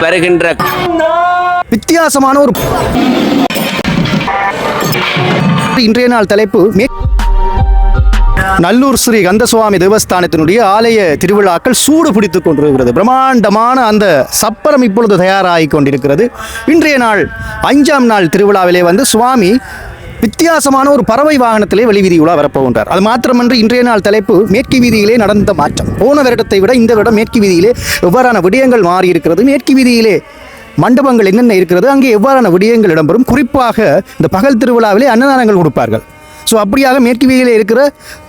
வருகின்ற வித்தியாசமான ஒரு இன்றைய நாள் தலைப்பு நல்லூர் ஸ்ரீ கந்தசுவாமி தேவஸ்தானத்தினுடைய ஆலய திருவிழாக்கள் சூடு பிடித்துக் கொண்டிருக்கிறது. பிரம்மாண்டமான அந்த சப்பரம் இப்பொழுது தயாராகி கொண்டிருக்கிறது. இன்றைய நாள் 5ஆம் நாள் திருவிழாவிலே சுவாமி வித்தியாசமான ஒரு பறவை வாகனத்திலே வெளிவீதி உலா வரப்போகின்றார். அது மாத்திரமன்று இன்றைய நாள் தலைப்பு மேற்கு வீதியிலே நடந்த மாற்றம். போன வருடத்தை விட இந்த வருடம் மேற்கு வீதியிலே எவ்வாறான விடயங்கள் மாறி இருக்கிறது, மேற்கு வீதியிலே மண்டபங்கள் என்னென்ன இருக்கிறது, அங்கே எவ்வாறான விடயங்கள் இடம்பெறும், குறிப்பாக இந்த பகல் திருவிழாவிலே அன்னதானங்கள் கொடுப்பார்கள். ஸோ அப்படியாக மேற்கு வீதியில் இருக்கிற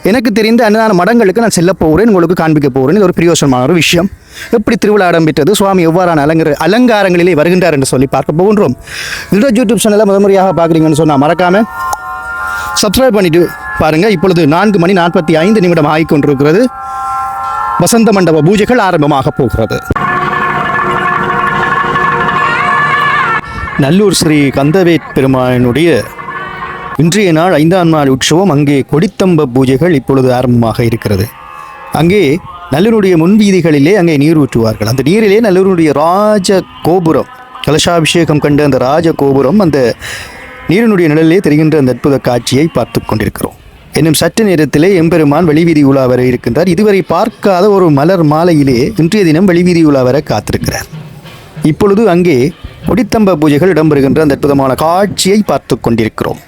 எனக்கு தெரிந்த அன்னதான மடங்களுக்கு நான் செல்ல போகிறேன், உங்களுக்கு காண்பிக்க போகிறேன். இது ஒரு பிரியோசனமான ஒரு விஷயம். எப்படி திருவிழா இடம்பெற்றது, சுவாமி எவ்வாறான அலங்காரங்களிலே வருகின்றார் என்று சொல்லி பார்க்க போகின்றோம். இதோட யூடியூப் சேனலை முதன்முறையாக பார்க்குறீங்கன்னு சொன்னால் மறக்காமல் சப்ஸ்கிரைப் பண்ணிட்டு பாருங்கள். இப்பொழுது 4:45 ஆகிக்கொண்டிருக்கிறது. வசந்த மண்டப பூஜைகள் ஆரம்பமாக போகிறது. நல்லூர் ஸ்ரீ கந்தவேட் பெருமானுடைய இன்றைய நாள் 5ஆம் நாள் உற்சவம். அங்கே கொடித்தம்ப பூஜைகள் இப்பொழுது ஆரம்பமாக இருக்கிறது. அங்கே நல்லூருடைய முன்வீதிகளிலே அங்கே நீர் ஊற்றுவார்கள். அந்த நீரிலே நல்லூருடைய ராஜ கோபுரம், கலசாபிஷேகம் கண்ட அந்த ராஜ கோபுரம், அந்த நீரினுடைய நிழலிலே தெரிகின்ற அந்த அற்புத காட்சியை பார்த்து கொண்டிருக்கிறோம். இன்னும் சற்று நேரத்திலே எம்பெருமான் வெளிவீதி உலா வர இருக்கின்றார். இதுவரை பார்க்காத ஒரு மலர் மாலையிலே இன்றைய தினம் வெளிவீதி உலா வர காத்திருக்கிறார். இப்பொழுது அங்கே கொடித்தம்ப பூஜைகள் இடம்பெறுகின்ற அந்த அற்புதமான காட்சியை பார்த்து கொண்டிருக்கிறோம்.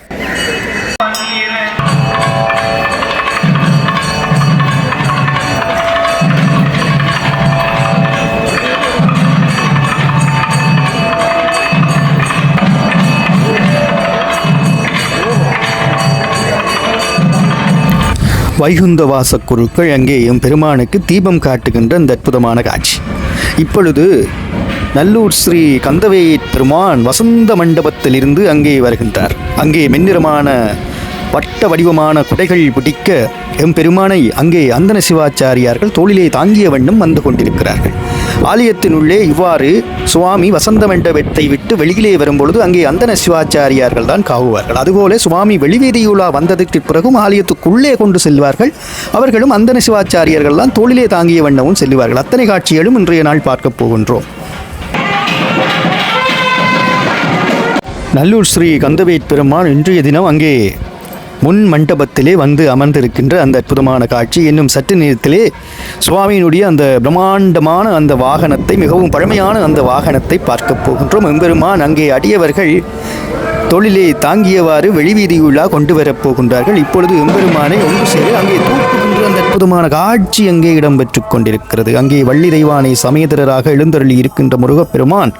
வைகுந்த வாச குருக்கள் அங்கே பெருமானுக்கு தீபம் காட்டுகின்ற அந்த அற்புதமான காட்சி. இப்பொழுது நல்லூர் ஸ்ரீ கந்தவேட் பெருமான் வசந்த மண்டபத்திலிருந்து அங்கே வருகின்றார். அங்கே மென்னிறமான வட்ட வடிவமான குடைகள் பிடிக்க எம்பெருமானை அங்கே அந்தன சிவாச்சாரியார்கள் தோளிலே தாங்கிய வண்ணம் வந்து கொண்டிருக்கிறார்கள். ஆலயத்தினுள்ளே இவ்வாறு சுவாமி வசந்த மண்டபத்தை விட்டு வெளியிலே வரும்பொழுது அங்கே அந்தன சிவாச்சாரியார்கள் தான் காவுவார்கள். அதுபோல சுவாமி வெளிவீதியுலா வந்ததற்கு பிறகும் ஆலயத்துக்குள்ளே கொண்டு செல்வார்கள். அவர்களும் அந்தன சிவாச்சாரியர்கள் தான் தோளிலே தாங்கிய வண்ணமும் செல்வார்கள். அத்தனை காட்சிகளும் இன்றைய நாள் பார்க்க போகின்றோம். நல்லூர் ஸ்ரீ கந்தவேட் பெருமான் இன்றைய தினம் அங்கே முன் மண்டபத்திலே வந்து அமர்ந்திருக்கின்ற அந்த அற்புதமான காட்சி. இன்னும் சற்று நேரத்திலே சுவாமியினுடைய அந்த பிரம்மாண்டமான அந்த வாகனத்தை, மிகவும் பழமையான அந்த வாகனத்தை பார்க்க போகின்றோம். எம்பெருமான் அங்கே அடியவர்கள் தொழிலே தாங்கியவாறு வெளிவீதியுள்ளா கொண்டு வரப்போகின்றார்கள். இப்பொழுது எம்பெருமானை ஒன்று சேர அங்கே தூக்குகின்ற அந்த அற்புதமான காட்சி அங்கே இடம்பெற்று கொண்டிருக்கிறது. அங்கே வள்ளி தெய்வானை சமேதரராக எழுந்தருளி இருக்கின்ற முருகப்பெருமான்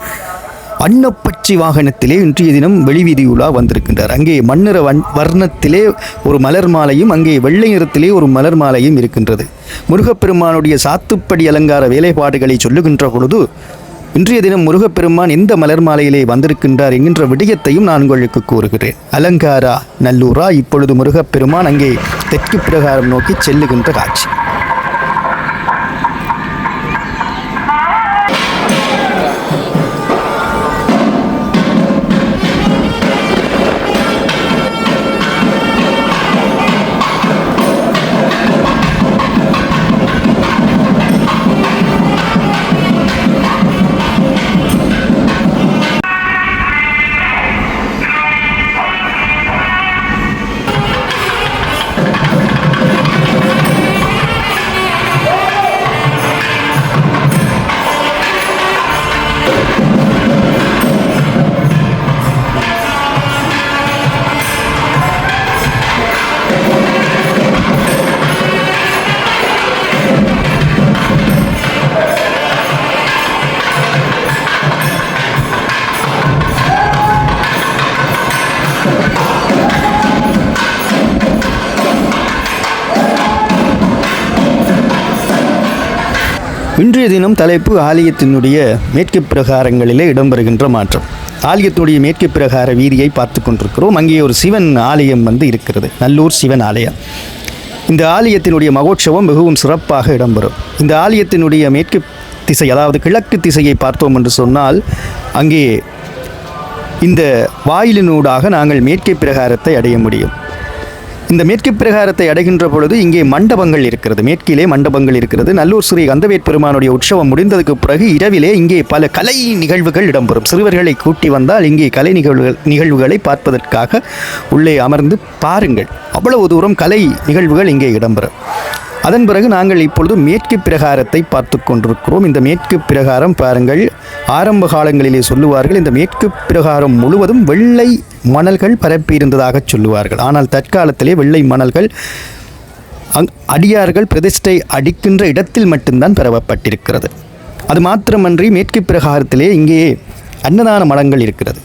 அன்னப்பச்சி வாகனத்திலே இன்றைய தினம் வெளிவீதியுலா வந்திருக்கின்றார். அங்கே மண்ணிற வர்ணத்திலே ஒரு மலர் மாலையும் அங்கே வெள்ளை நிறத்திலே ஒரு மலர் மாலையும் இருக்கின்றது. முருகப்பெருமானுடைய சாத்துப்படி அலங்கார வேலைப்பாடுகளை சொல்லுகின்ற பொழுது இன்றைய தினம் முருகப்பெருமான் எந்த மலர் மாலையிலே வந்திருக்கின்றார் என்கின்ற விடயத்தையும் நான் உங்களுக்கு கூறுகிறேன். அலங்காரா நல்லூரா. இப்பொழுது முருகப்பெருமான் அங்கே தெற்கு பிரகாரம் நோக்கி செல்லுகின்ற காட்சி. இன்றைய தினம் தலைப்பு ஆலயத்தினுடைய மேற்கு பிரகாரங்களிலே இடம்பெறுகின்ற மாற்றம். ஆலயத்தினுடைய மேற்கு பிரகார வீதியை பார்த்து கொண்டிருக்கிறோம். அங்கே ஒரு சிவன் ஆலயம் இருக்கிறது, நல்லூர் சிவன் ஆலயம். இந்த ஆலயத்தினுடைய மகோற்சவம் மிகவும் சிறப்பாக இடம்பெறும். இந்த ஆலயத்தினுடைய மேற்கு திசை, அதாவது கிழக்கு திசையை பார்த்தோம் என்று சொன்னால் அங்கே இந்த வாயிலினூடாக நாங்கள் மேற்கு பிரகாரத்தை அடைய முடியும். இந்த மேற்கு பிரகாரத்தை அடைகின்ற பொழுது இங்கே மண்டபங்கள் இருக்கிறது. மேற்கிலே மண்டபங்கள் இருக்கிறது. நல்லூர் ஸ்ரீ கந்தவேட் பெருமானுடைய உற்சவம் முடிந்ததுக்கு பிறகு இரவிலே இங்கே பல கலை நிகழ்வுகள் இடம்பெறும். சிறுவர்களை கூட்டி வந்தால் இங்கே கலை நிகழ்வுகளை பார்ப்பதற்காக உள்ளே அமர்ந்து பாருங்கள். அவ்வளவு தூரம் கலை நிகழ்வுகள் இங்கே இடம்பெறும். அதன் பிறகு நாங்கள் இப்பொழுது மேற்கு பிரகாரத்தை பார்த்து கொண்டிருக்கிறோம். இந்த மேற்கு பிரகாரம் பாருங்கள், ஆரம்ப காலங்களிலே சொல்லுவார்கள் இந்த மேற்கு பிரகாரம் முழுவதும் வெள்ளை மணல்கள் பரப்பியிருந்ததாக சொல்லுவார்கள். ஆனால் தற்காலத்திலே வெள்ளை மணல்கள் அடியார்கள் பிரதிஷ்டை அடிக்கின்ற இடத்தில் மட்டும்தான் பரவப்பட்டிருக்கிறது. அது மாத்திரமன்றி மேற்கு பிரகாரத்திலே இங்கே அன்னதான மடங்கள் இருக்கிறது.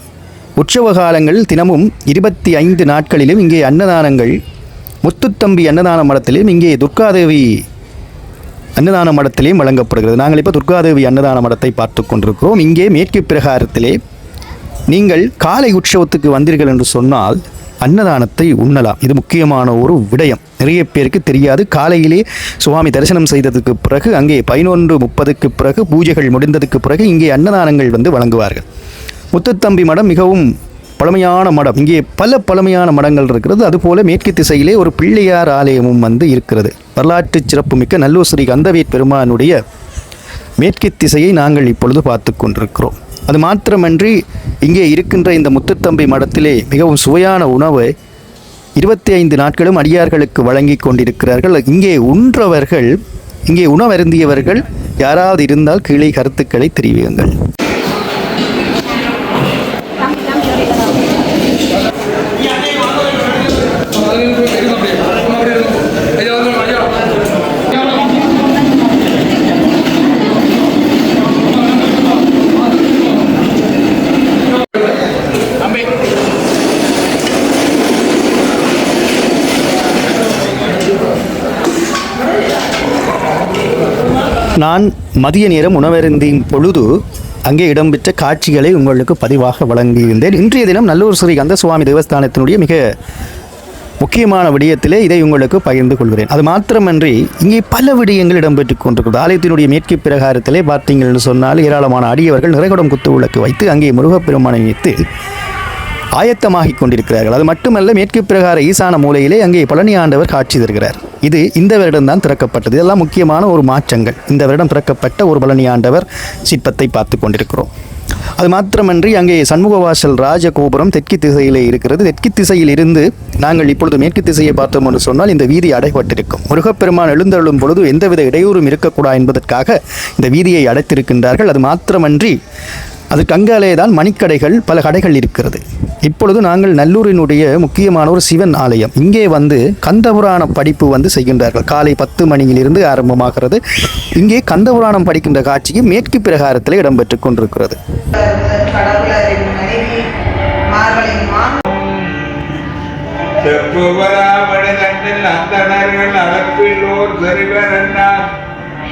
உற்சவ காலங்களில் தினமும் 25 நாட்களிலும் இங்கே அன்னதானங்கள் முத்துத்தம்பி அன்னதான மடத்திலேயும் இங்கே துர்காதேவி அன்னதான மடத்திலேயும் வழங்கப்படுகிறது. நாங்கள் இப்போ துர்காதேவி அன்னதான மடத்தை பார்த்து கொண்டிருக்கிறோம். இங்கே மேற்கு பிரகாரத்திலே நீங்கள் காலை உற்சவத்துக்கு வந்தீர்கள் என்று சொன்னால் அன்னதானத்தை உண்ணலாம். இது முக்கியமான ஒரு விடயம், நிறைய பேருக்கு தெரியாது. காலையிலே சுவாமி தரிசனம் செய்ததுக்கு பிறகு அங்கே 11:30க்கு பிறகு பூஜைகள் முடிந்ததுக்கு பிறகு இங்கே அன்னதானங்கள் வந்து வழங்குவார்கள். முத்துத்தம்பி மடம் மிகவும் பழமையான மடம். இங்கே பல பழமையான மடங்கள் இருக்கிறது. அதுபோல மேற்கு திசையிலே ஒரு பிள்ளையார் ஆலயமும் வந்து இருக்கிறது. வரலாற்று சிறப்புமிக்க நல்லூர் ஸ்ரீ கந்தவேட் பெருமானுடைய மேற்கு திசையை நாங்கள் இப்பொழுது பார்த்து கொண்டிருக்கிறோம். அது மாத்திரமன்றி இங்கே இருக்கின்ற இந்த முத்துத்தம்பி மடத்திலே மிகவும் சுவையான உணவை 25 நாட்களும் அடியார்களுக்கு வழங்கி கொண்டிருக்கிறார்கள். இங்கே உண்றவர்கள், இங்கே உணவருந்தியவர்கள் யாராவது இருந்தால் கீழே கருத்துக்களை தெரிவியுங்கள். நான் மதிய நேரம் உணவருந்தின் பொழுது அங்கே இடம்பெற்ற காட்சிகளை உங்களுக்கு பதிவாக வழங்கியிருந்தேன். இன்றைய தினம் நல்லூர் ஸ்ரீ கந்தசுவாமி தேவஸ்தானத்தினுடைய மிக முக்கியமான விடயத்திலே இதை உங்களுக்கு பகிர்ந்து கொள்கிறேன். அது மாத்திரமன்றி இங்கே பல விடயங்கள் இடம்பெற்றுக் கொண்டிருக்கிறது. ஆலயத்தினுடைய மேற்கு பிரகாரத்திலே பார்த்தீங்கன்னு சொன்னால் ஏராளமான அடியவர்கள் நிறைகுடம் குத்து விளக்கு வைத்து அங்கே முருகப்பெருமானை வைத்து ஆயத்தமாகி கொண்டிருக்கிறார்கள். அது மட்டுமல்ல, மேற்கு பிரகார ஈசான மூலையிலே அங்கே பழனி ஆண்டவர் காட்சி தருகிறார். இது இந்த வருடம்தான் திறக்கப்பட்டது. இதெல்லாம் முக்கியமான ஒரு மாற்றங்கள். இந்த வருடம் திறக்கப்பட்ட ஒரு பழனி ஆண்டவர் சிற்பத்தை பார்த்து கொண்டிருக்கிறோம். அது மாத்திரமன்றி அங்கே சண்முகவாசல் ராஜகோபுரம் தெற்கு திசையிலே இருக்கிறது. தெற்கு திசையில் இருந்து நாங்கள் இப்பொழுது மேற்கு திசையை பார்த்தோம் என்று சொன்னால் இந்த வீதி அடைபட்டிருக்கும். முருகப்பெருமான் எழுந்தருளும் பொழுது எந்தவித இடையூறும் இருக்கக்கூடாது என்பதற்காக இந்த வீதியை அடைத்திருக்கின்றார்கள். அது மாத்திரமன்றி அதுக்கு அங்காலே தான் மணிக்கடைகள், பல கடைகள் இருக்கிறது. இப்பொழுது நாங்கள் நல்லூரினுடைய முக்கியமான ஒரு சிவன் ஆலயம். இங்கே வந்து கந்தபுராண படிப்பு வந்து செய்கின்றார்கள். காலை 10 மணியிலிருந்து ஆரம்பமாகிறது. இங்கே கந்தபுராணம் படிக்கின்ற காட்சியும் மேற்கு பிரகாரத்தில் இடம்பெற்றுக் கொண்டிருக்கிறது.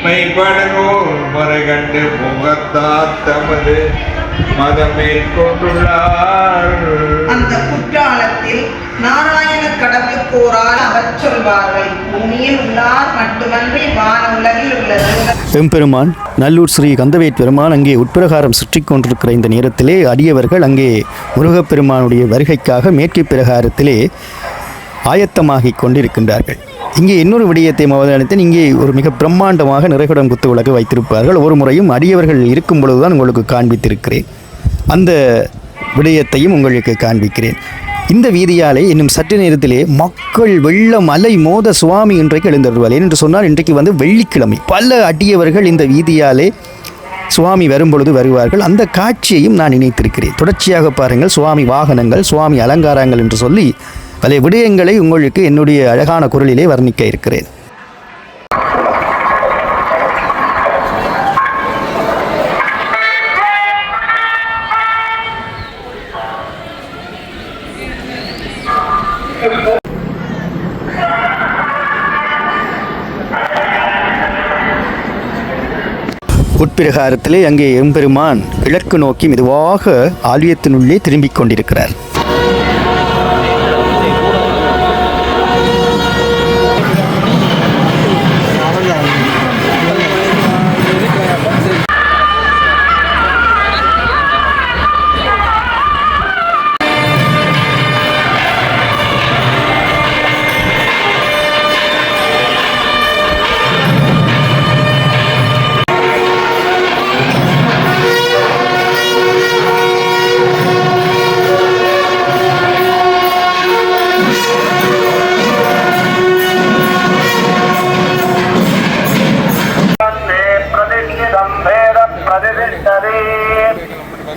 மெய்படனோர் மறைகண்டு முகத்தார் தமது மதமேற்கொண்டுள்ளார். அந்த குற்றாலத்தில் நாராயண கடவுளுக்கோரால் அவர் சொல்வார்கள், பூமியில் உள்ளார் மட்டுமன்றி வான உலகில் உள்ளது. எம்பெருமான் நல்லூர் ஸ்ரீ கந்தவேட் பெருமான் அங்கே உட்பிரகாரம் சுற்றி கொண்டிருக்கிற இந்த நேரத்திலே அடியவர்கள் அங்கே முருகப்பெருமானுடைய வருகைக்காக மேற்கு பிரகாரத்திலே ஆயத்தமாகிக் கொண்டிருக்கின்றார்கள். இங்கே இன்னொரு விடயத்தை அவதானித்தேன். இங்கே ஒரு மிக பிரம்மாண்டமாக நிறைகுடம் குத்து விளக்கு வைத்திருப்பார்கள். ஒரு முறையும் அடியவர்கள் இருக்கும் பொழுதுதான் உங்களுக்கு காண்பித்திருக்கிறேன். அந்த விடயத்தையும் உங்களுக்கு காண்பிக்கிறேன். இந்த வீதியாலே இன்னும் சற்று நேரத்திலே மக்கள் வெள்ளம் அலை மோத சுவாமி இன்றைக்கு எழுந்தருள்வார். ஏனென்று சொன்னால் இன்றைக்கு வந்து வெள்ளிக்கிழமை. பல அடியவர்கள் இந்த வீதியாலே சுவாமி வரும்பொழுது வருவார்கள். அந்த காட்சியையும் நான் நினைத்திருக்கிறேன். தொடர்ச்சியாக பாருங்கள், சுவாமி வாகனங்கள், சுவாமி அலங்காரங்கள் என்று சொல்லி பல விடயங்களை உங்களுக்கு என்னுடைய அழகான குரலிலே வர்ணிக்க இருக்கிறேன். உட்பிரகாரத்திலே அங்கே எம்பெருமான் கிழக்கு நோக்கி மெதுவாக ஆலயத்தினுள்ளே திரும்பிக் கொண்டிருக்கிறார். பதிவிட்டதே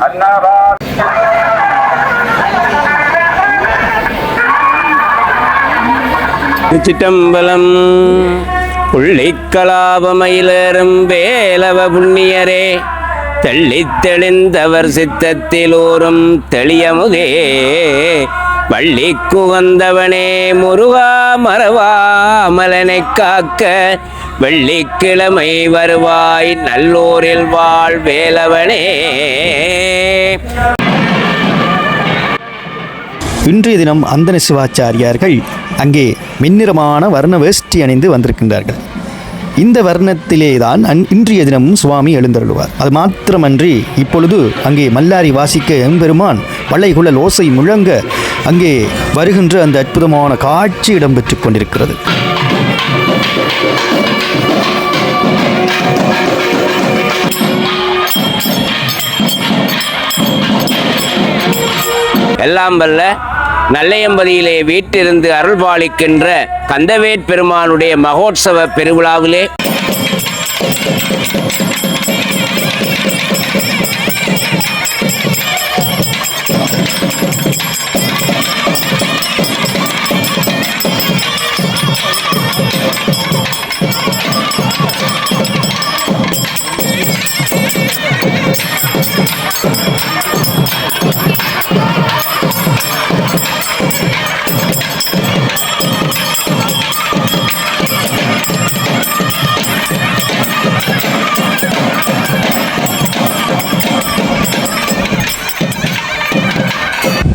அன்னவார் சிற்றம்பலம் புள்ளிக்கலாபமயிலேறும் வேலவ புண்ணியரே தெள்ளித் தெளிந்தவர் சித்தத்திலோரும் தெளியமுதே வள்ளி குவந்தவனே முருகா மறவாமலனை காக்க வெள்ளிக்கிழமை வருவாய் நல்லோரில் வாழ் வேலவனே. இன்றைய தினம் அந்தன சிவாச்சாரியார்கள் அங்கே மின்னிறமான வர்ண வேஷ்டி அணிந்து வந்திருக்கின்றார்கள். இந்த வர்ணத்திலே தான் இன்றைய தினமும் சுவாமி எழுந்தருளுவார். அது மாத்திரமன்றி இப்பொழுது அங்கே மல்லாரி வாசிக்க எம்பெருமான் வளைகுழல் ஓசை முழங்க அங்கே வருகின்ற அந்த அற்புதமான காட்சி இடம்பெற்று கொண்டிருக்கிறது. எல்லாம் வல்ல நல்லையம்பதியிலே வீட்டிலிருந்து அருள்பாலிக்கின்ற கந்தவேட் பெருமானுடைய மகோத்சவ பெருவிழாவிலே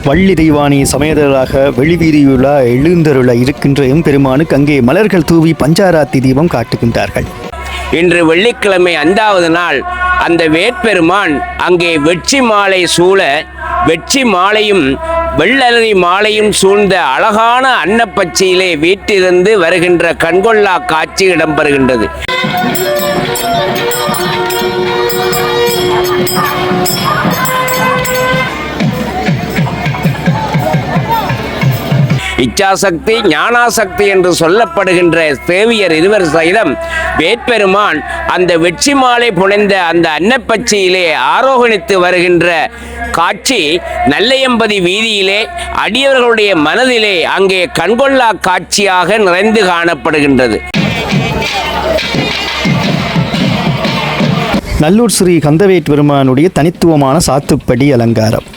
வள்ளி தெய்வானி சமேதராக வெளிவீதியுள்ள எழுந்தருள இருக்கின்ற எம்பெருமானுக்கு அங்கே மலர்கள் தூவி பஞ்சாராத்தி தீபம் காட்டுகின்றார்கள். இன்று வெள்ளிக்கிழமை 5வது நாள் அந்த வேட்பெருமான் அங்கே வெற்றி மாலை சூழ வெற்றி மாலையும் வெள்ளரி மாலையும் சூழ்ந்த அழகான அன்னப்பச்சையிலே வீட்டிலிருந்து வருகின்ற கண்கொள்ளா காட்சி இடம்பெறுகின்றது. இச்சாசக்தி ஞானாசக்தி என்று சொல்லப்படுகின்ற தேவியர் இருவர் சகிதம் வேட்பெருமான் அந்த வெற்றி மாலை புனைந்த அந்த அன்னப்பச்சையிலே ஆரோகணித்து வருகின்ற காட்சி நல்லையம்பதி வீதியிலே அடியவர்களுடைய மனதிலே அங்கே கண்கொள்ளா காட்சியாக நிறைந்து காணப்படுகின்றது. நல்லூர் ஸ்ரீ கந்தவேட் பெருமானுடைய தனித்துவமான சாத்துப்படி அலங்காரம்.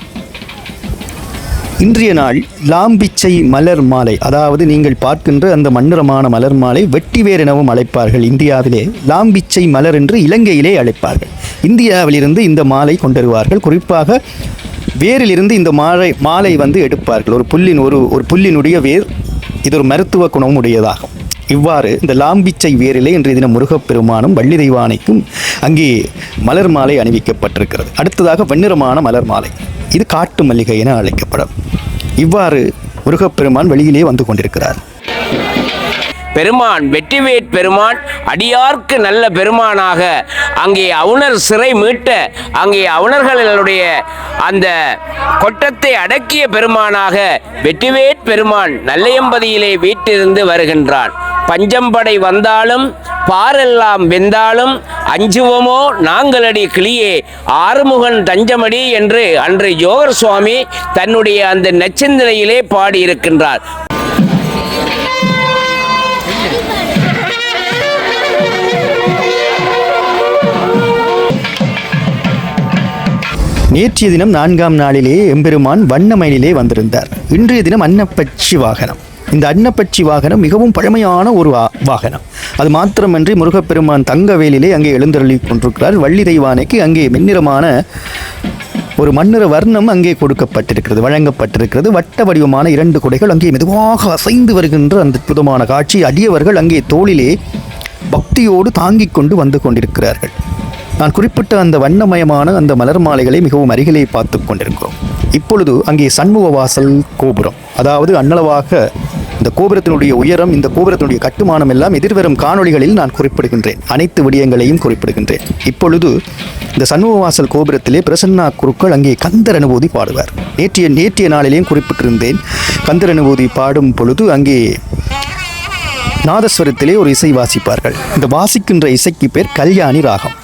இன்றைய நாள் லாம்பிச்சை மலர் மாலை, அதாவது நீங்கள் பார்க்கின்ற அந்த மண்ணிறமான மலர் மாலை வெட்டிவேர் எனவும் அழைப்பார்கள். இந்தியாவிலே லாம்பிச்சை மலர் என்று இலங்கையிலே அழைப்பார்கள். இந்தியாவிலிருந்து இந்த மாலை கொண்டுருவார்கள். குறிப்பாக வேரிலிருந்து இந்த மாலை எடுப்பார்கள். ஒரு புல்லினுடைய வேர் இது ஒரு மருத்துவ குணம் உடையதாகும். இவ்வாறு இந்த லாம்பிச்சை வேரிலே இன்றைய தினம் முருகப்பெருமானும் வள்ளி தெய்வானைக்கும் அங்கே மலர் மாலை அணிவிக்கப்பட்டிருக்கிறது. அடுத்ததாக வெண்ணிறமான மலர் மாலை, இது காட்டு மல்லிகை என அழைக்கப்படும். இவ்வாறு முருகப்பெருமான் வெளியிலே வந்து கொண்டிருக்கிறார். பெருமான் வெற்றிவேட் பெருமான் அடியார்க்கு நல்ல பெருமானாக அங்கே அவுணர் சிறை மீட்ட அங்கே அவுணர்களுடைய அந்த கொட்டத்தை அடக்கிய பெருமானாக வெற்றிவேட் பெருமான் நல்லையம்பதியிலே வீட்டிலிருந்து வருகின்றான். பஞ்சம்படை வந்தாலும் பாரெல்லாம் வெந்தாலும் அஞ்சுவமோ நாங்களடி கிளியே ஆறுமுகன் தஞ்சமடி என்று அன்று யோகர் சுவாமி தன்னுடைய அந்த நச்சிந்தனையிலே பாடியிருக்கின்றார். நேற்றைய தினம் 4ஆம் நாளிலே எம்பெருமான் வண்ணமயிலே வந்திருந்தார். இன்றைய தினம் அன்னப்பட்சி வாகனம். இந்த அன்னப்பட்சி வாகனம் மிகவும் பழமையான ஒரு வாகனம். அது மாத்திரமன்றி முருகப்பெருமான் தங்கவேலிலே அங்கே எழுந்தருளி கொண்டிருக்கிறார். வள்ளி தெய்வானைக்கு அங்கே மென்னிறமான ஒரு மண்ணிற வர்ணம் அங்கே கொடுக்கப்பட்டிருக்கிறது, வழங்கப்பட்டிருக்கிறது. வட்ட வடிவமான 2 குடைகள் அங்கே மெதுவாக அசைந்து வருகின்ற அந்த அற்புதமான காட்சி அடியவர்கள் அங்கே தோளிலே பக்தியோடு தாங்கிக் கொண்டு வந்து கொண்டிருக்கிறார்கள். நான் குறிப்பிட்ட அந்த வண்ணமயமான அந்த மலர் மாலைகளை மிகவும் அருகிலே பார்த்து கொண்டிருக்கிறோம். இப்பொழுது அங்கே சண்முக வாசல் கோபுரம், அதாவது அன்னளவாக இந்த கோபுரத்தினுடைய உயரம், இந்த கோபுரத்தினுடைய கட்டுமானம் எல்லாம் எதிர்வரும் காணொளிகளில் நான் குறிப்பிடுகின்றேன். அனைத்து விடயங்களையும் குறிப்பிடுகின்றேன். இப்பொழுது இந்த சண்முக வாசல் கோபுரத்திலே பிரசன்னா குருக்கள் அங்கே கந்தர் அனுபூதி பாடுவார். நேற்றைய நாளிலேயும் குறிப்பிட்டிருந்தேன். கந்தர் அனுபூதி பாடும் பொழுது அங்கே நாதஸ்வரத்திலே ஒரு இசை வாசிப்பார்கள். இந்த வாசிக்கின்ற இசைக்கு பேர் கல்யாணி ராகம்.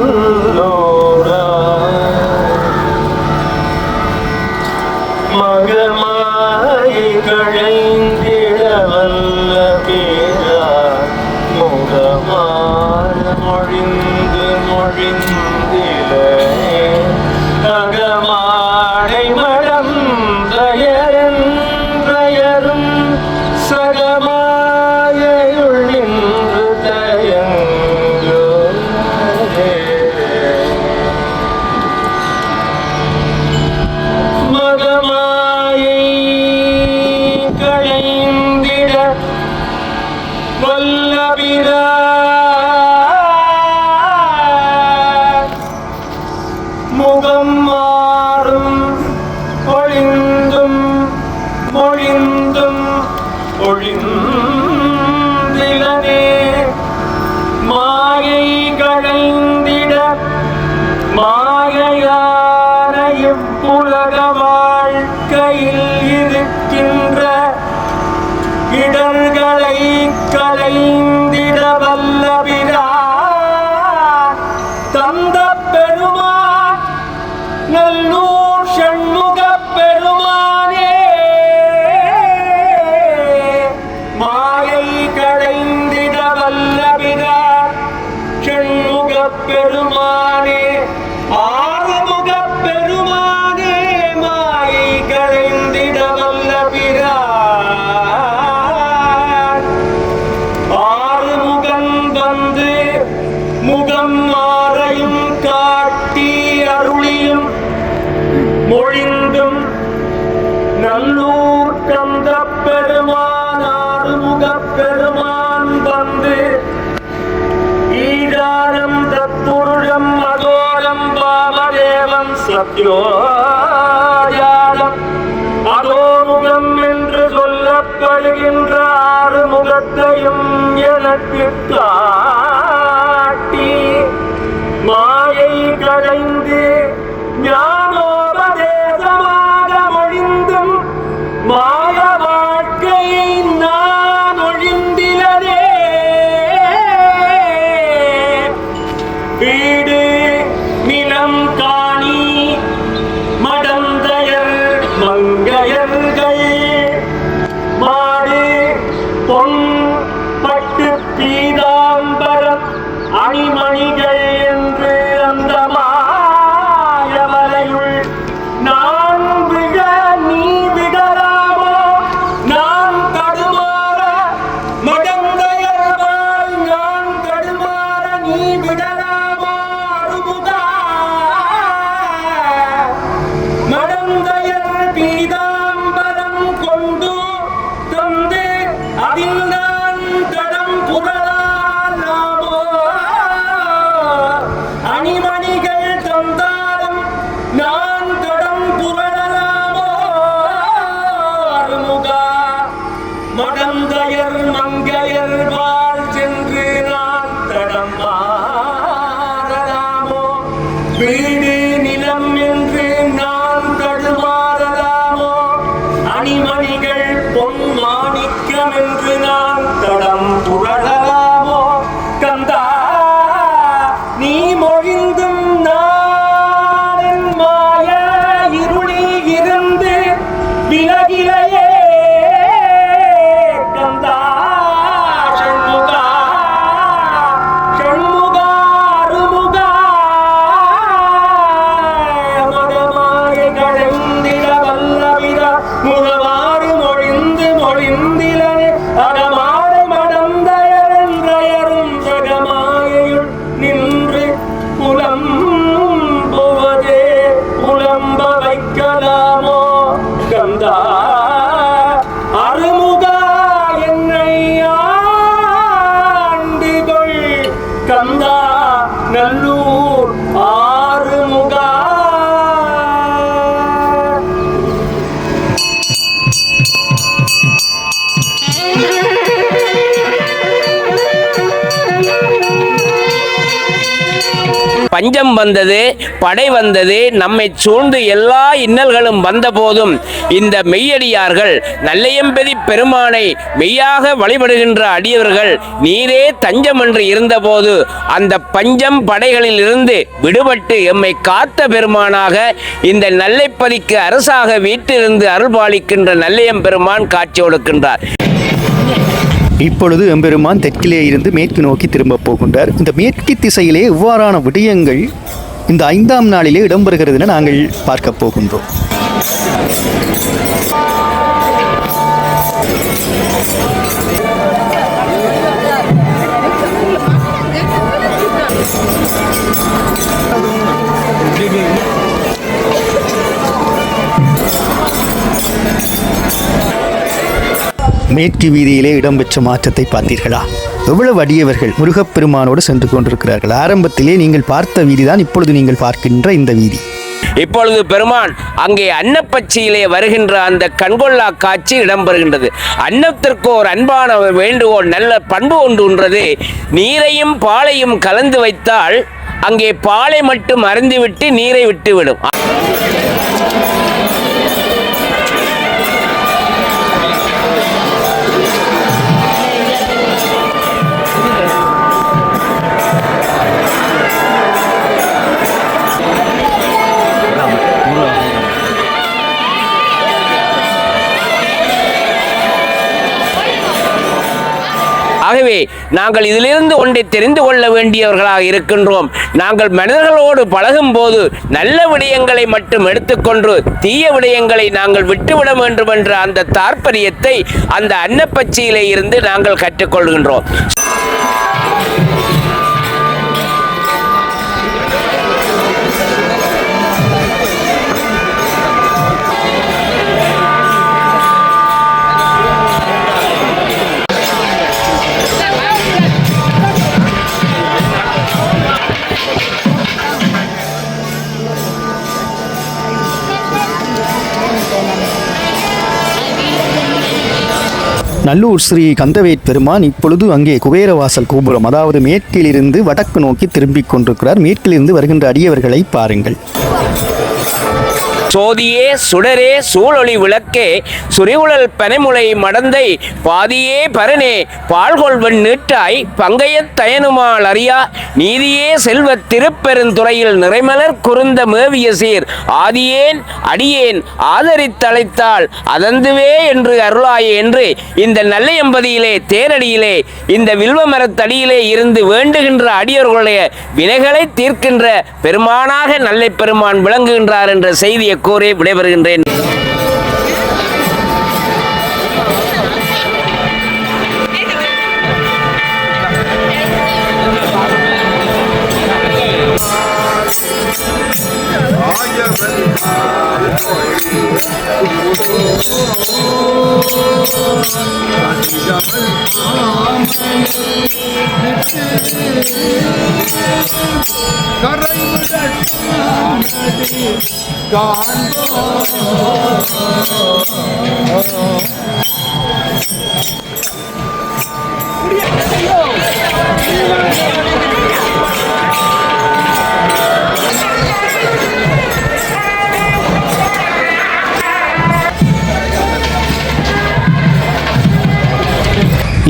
நல்லோரா மகமாயை கழைந்திட வல்ல பேரா முகமான மொழிந்து மொழிந்தில அகமாடை மடம் பெயரும் சகமாயுள் நின்று தயங்கோ மகமாயை களைந்திட வல்லபிரா முகம் மாறும் ஒளிந்தும் மொழிந்தும் ஒழிந்திலனே மாயை களைந்திட மாயையான இப்புலக வாழ்க்கையில் இருக்கின்ற இடர்களை களைந்திட வல்லபிரா தந்த பெருமான் நல்லூர் ஷண்முக பெருமானே மாயை களைந்திட வல்லபிரா ஷண்முக பெருமானே ஆறுமுக பெருமானே மாயை களைந்திட வல்லபிரா ஆறுமுகன் வந்து முகம் மாறையும் காட்டி அருளியும் மொழிந்தும் நல்லூர் கந்த பெருமான் ஆறுமுக பெருமான் வந்து ஈடாரம் தத்துருடம் அகோரம் பாமதேவம் சத்யோஜாலம் அதோமுகம் என்று சொல்லப்படுகின்ற ஆறுமுகத்தையும் எனக்கு காட்டி மாயை களைந்து ஞானோபதேசமாக மொழிந்தும் மாய வாழ்க்கையை நான் ஒழிந்திலனே வீடு நிலம் காணி மடந்தையர் மங்கையர்கள் மாடு பொன் பட்டு பீதாம்பரம் அணிமணிகள் என்று அந்த மாயவலையுள் நான் விழ நீ விடலாமோ நான் தடுமாற மடந்தையர்வாய் நான் தடுமாற நீ விடலாமோ அருமுகா மடந்தையர் பீதாம்பரம் கொண்டு தந்து அதில் நான் தடம் புரளாமோ அணிமணிகள் தந்தாலும் நான் தடம் புரளலாமோ அருமுகா மடந்தையர் மங்கையர் வாழ் சென்று நான் தடம் மாறலாமோ வீடு நிலம் என்று நான் தடுமாறலாமோ அணிமணிகள் பொன் மாணிக்கம் என்று நான் தடம் புரளலாமோ கந்தா நீ மொழிந்தும் நான் மாய இருளில் இருந்து விலகிலையே கந்தா ஷண்முகா ஷண்முகா அருமுகா மகமாய களைந்திட வல்லபிரா முகமாறு மொழிந்து மொழிந்திலனே அகமாறு மடந்தையரும் சகமாயுள் நின்று புலம்புவதே புலம்ப வைக்கலாமோ கந்தா அருமுகா என்னை ஆண்டுகொள் கந்தா நல்லூர் ஆறுமுகா பஞ்சம் வந்தது, படை வந்தது, நம்மை சூழ்ந்து எல்லா இன்னல்களும் வந்த போதும் இந்த மெய்யடியார்கள் நல்லையம்பதி பெருமானை மெய்யாக வழிபடுகின்ற அடியவர்கள் நீரே தஞ்சம் என்று இருந்தபோது அந்த பஞ்சம் படைகளில் இருந்து விடுபட்டு எம்மை காத்த பெருமானாக இந்த நல்லைப்பதிக்கு அரசாக வீட்டிலிருந்து அருள்பாலிக்கின்ற நல்லையம் பெருமான் காட்சி கொடுக்கின்றார். இப்பொழுது எம்பெருமான் தெற்கிலே இருந்து மேற்கு நோக்கி திரும்ப போகின்றார். இந்த மேற்கு திசையிலே இவ்வாறான விடயங்கள் இந்த 5ஆம் நாளிலே இடம்பெறுகிறது என நாங்கள் பார்க்க போகின்றோம். மேற்கு வீதியிலே இடம்பெற்ற மாற்றத்தை பார்த்தீர்களா? எவ்வளவு அடியவர்கள் முருகப்பெருமானோடு சென்று கொண்டிருக்கிறார்கள். ஆரம்பத்திலே நீங்கள் பார்த்த வீதிதான் இப்பொழுது நீங்கள் பார்க்கின்ற இந்த வீதி. இப்பொழுது பெருமான் அங்கே அன்னப்பச்சியிலே வருகின்ற அந்த கண்கொள்ளா காட்சி இடம்பெறுகின்றது. அன்னத்திற்கு ஒரு அன்பான வேண்டுகோள், நல்ல பண்பு ஒன்று உன்றது. நீரையும் பாலையும் கலந்து வைத்தால் அங்கே பாலை மட்டும் அருந்திவிட்டு நீரை விட்டுவிடும். ஆகவே நாங்கள் இதிலிருந்து ஒன்றை தெரிந்து கொள்ள வேண்டியவர்களாக இருக்கின்றோம். நாங்கள் மனிதர்களோடு பழகும் போது நல்ல விடயங்களை மட்டும் எடுத்துக்கொண்டு தீய விடயங்களை நாங்கள் விட்டுவிட வேண்டும் என்ற அந்த தாற்பயத்தை அந்த அன்னப்பச்சியிலே இருந்து நாங்கள் கற்றுக்கொள்கின்றோம். நல்லூர் ஸ்ரீ கந்தவேட் பெருமான் இப்பொழுது அங்கே குபேரவாசல் கோபுரம், அதாவது மேற்கிலிருந்து வடக்கு நோக்கி திரும்பிக் கொண்டிருக்கிறார். மேற்கிலிருந்து வருகின்ற அடியவர்களை பாருங்கள். சோதியே சுடரே சூழொளி விளக்கே சுரிவுழல் பனைமுளை மடந்தை பாதியே பரனே பால்கொள்வன் நீட்டாய் பங்கையத் தயனுமால் அறியா நீதியே செல்வத் திருப்பெருந்துறையில் நிறைமலர் குறுந்த மேவிய சீர் ஆதியேன் அடியேன் ஆதரித்தழைத்தால் அதந்துவே என்று அருளாயே என்று இந்த நல்லையம்பதியிலே தேரடியிலே இந்த வில்வ மரத்தடியிலே இருந்து வேண்டுகின்ற அடியோர்களுடைய வினைகளை தீர்க்கின்ற பெருமானாக நல்லை பெருமான் விளங்குகின்றார் என்ற செய்தியை கூறி விடைபெறுகின்றேன்.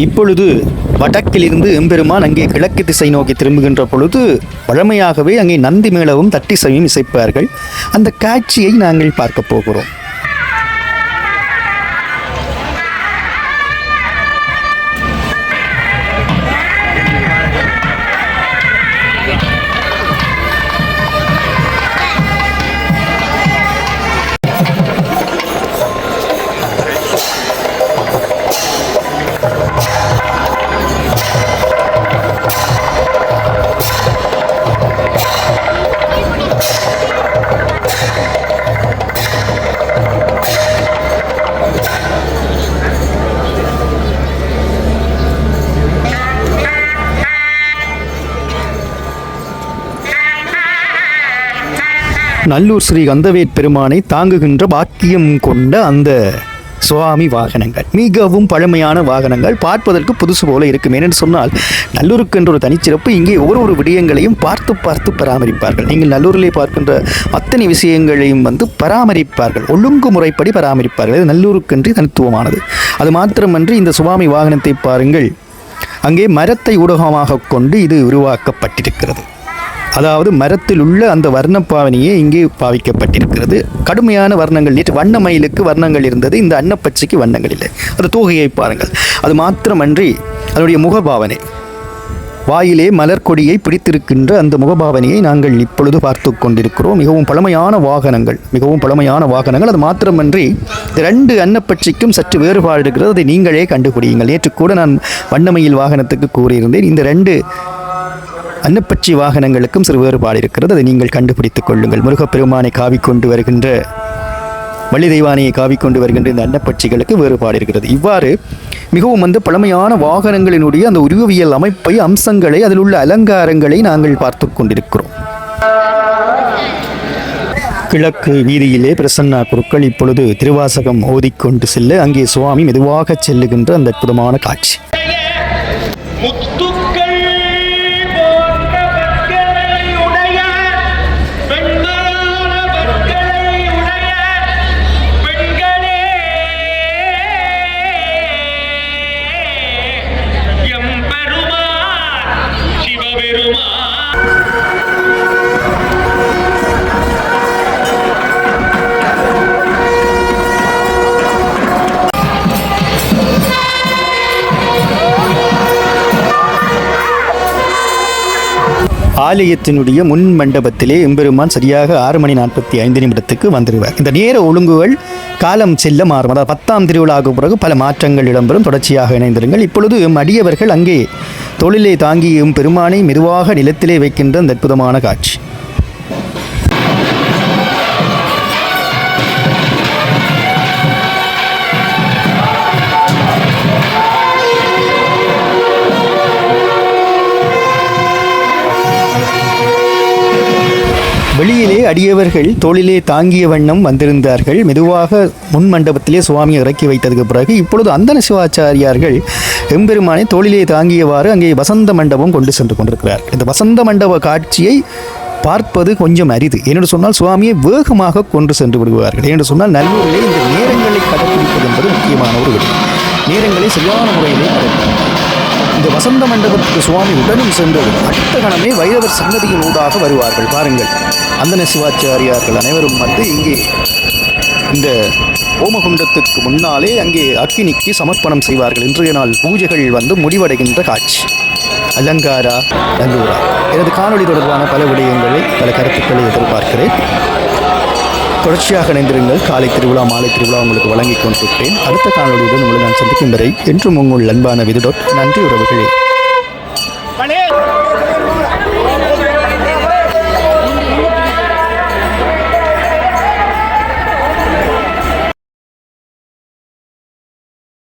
இப்பொழுது வடக்கிலிருந்து எம்பெருமான் அங்கே கிழக்கு திசை நோக்கி திரும்புகின்ற பொழுது வழமையாகவே அங்கே நந்தி மேளவும் தட்டிசையும் இசைப்பார்கள். அந்த காட்சியை நாங்கள் பார்க்க போகிறோம். நல்லூர் ஸ்ரீ கந்தவேட் பெருமானை தாங்குகின்ற பாக்கியம் கொண்ட அந்த சுவாமி வாகனங்கள் மிகவும் பழமையான வாகனங்கள், பார்ப்பதற்கு புதுசு போல இருக்கும். ஏனென்று சொன்னால் நல்லூருக்கு என்ற ஒரு தனிச்சிறப்பு. இங்கே ஒரு விடயங்களையும் பார்த்து பார்த்து பராமரிப்பார்கள். நீங்கள் நல்லூரிலே பார்க்கின்ற அத்தனை விஷயங்களையும் பராமரிப்பார்கள், ஒழுங்குமுறைப்படி பராமரிப்பார்கள். இது நல்லூருக்கென்று தனித்துவமானது. அது மாத்திரமன்றி இந்த சுவாமி வாகனத்தை பாருங்கள், அங்கே மரத்தை ஊடகமாக கொண்டு இது உருவாக்கப்பட்டிருக்கிறது. அதாவது மரத்தில் உள்ள அந்த வர்ணப்பாவனையே இங்கே பாவிக்கப்பட்டிருக்கிறது. கடுமையான வர்ணங்கள், நேற்று வண்ண மயிலுக்கு வர்ணங்கள் இருந்தது, இந்த அன்னப்பச்சைக்கு வண்ணங்கள் இல்லை. அது தூகையை பாருங்கள். அது மாத்திரமன்றி அதனுடைய முகபாவனை, வாயிலே மலர்கொடியை பிடித்திருக்கின்ற அந்த முகபாவனையை நாங்கள் இப்பொழுது பார்த்து கொண்டிருக்கிறோம். மிகவும் பழமையான வாகனங்கள். அது மாத்திரமன்றி 2 அன்னப்பட்சிக்கும் சற்று வேறுபாடு இருக்கிறது. அதை நீங்களே கண்டுபிடியுங்கள். நேற்று கூட நான் வண்ணமயில் வாகனத்துக்கு கூறியிருந்தேன், இந்த 2 அன்னப்பட்சி வாகனங்களுக்கும் சிறு வேறுபாடு இருக்கிறது. அதை நீங்கள் கண்டுபிடித்துக் கொள்ளுங்கள். முருகப்பெருமானை காவிக்கொண்டு வருகின்ற, வள்ளி தெய்வானையை காவிக்கொண்டு வருகின்ற இந்த அன்னப்பட்சிகளுக்கு வேறுபாடு இருக்கிறது. இவ்வாறு மிகவும் பழமையான வாகனங்களினுடைய அந்த உருவவியல் அமைப்பை, அம்சங்களை, அதில் உள்ள அலங்காரங்களை நாங்கள் பார்த்து கொண்டிருக்கிறோம். கிழக்கு வீதியிலே பிரசன்னா குருக்கள் இப்பொழுது திருவாசகம் ஓதிக்கொண்டு செல்ல, அங்கே சுவாமி மெதுவாக செல்லுகின்ற அந்த அற்புதமான காட்சி. ஆலயத்தினுடைய முன் மண்டபத்திலே எம்பெருமான் சரியாக 6:45 வந்துடுவார். இந்த நேர ஒழுங்குகள் காலம் செல்ல மாறும். அதாவது 10ஆம் திருவிழாவுக்கு பிறகு பல மாற்றங்கள் இடம்பெறும். தொடர்ச்சியாக இணைந்திருங்கள். இப்பொழுது அடியவர்கள் அங்கே தொழிலை தாங்கியும் பெருமானை மெதுவாக நிலத்திலே வைக்கின்ற அந்த அற்புதமான காட்சி. வெளியிலே அடியவர்கள் தோளிலே தாங்கிய வண்ணம் வந்திருந்தார்கள். மெதுவாக முன் மண்டபத்திலே சுவாமியை இறக்கி வைத்ததுக்கு பிறகு இப்பொழுது அந்தன சிவாச்சாரியார்கள் எம்பெருமானை தோளிலே தாங்கியவாறு அங்கே வசந்த மண்டபம் கொண்டு சென்று கொண்டிருக்கிறார்கள். இந்த வசந்த மண்டப காட்சியை பார்ப்பது கொஞ்சம் அரிது. ஏனென்று சொன்னால் சுவாமியை வேகமாக கொண்டு சென்று விடுவார்கள். ஏனென்று சொன்னால் நல்லூரிலே இந்த நேரங்களை கடைப்பிடிப்பது என்பது முக்கியமான ஒரு விடயம். நேரங்களை சரியான முறையிலே கடைப்பிடிப்பது. இந்த வசந்த மண்டபத்துக்கு சுவாமி உடனும் சென்று அடுத்த கணமே வைரவர் சன்னதியின் ஊடாக வருவார்கள். பாருங்கள், அந்தன சிவாச்சாரியார்கள் அனைவரும் இங்கே இந்த ஓமகுண்டத்துக்கு முன்னாலே அங்கே அக்கினிக்கு சமர்ப்பணம் செய்வார்கள். இன்றைய நாள் பூஜைகள் முடிவடைகின்ற காட்சி. அலங்காரா நல்லூரா. எனது காணொளி தொடர்பான பல விடயங்களை, பல கருத்துக்களை எதிர்பார்க்கிறேன். தொடர்ச்சியாக இணைந்திருங்கள். காலை திருவிழா, மாலை திருவிழா உங்களுக்கு வழங்கிக் கொண்டிருக்கிறேன். அடுத்த காணொலியுடன் உங்களை நான் சந்திக்கும் வரை என்றும் உங்கள் அன்பான விதுடோட். நன்றி உறவுகளே.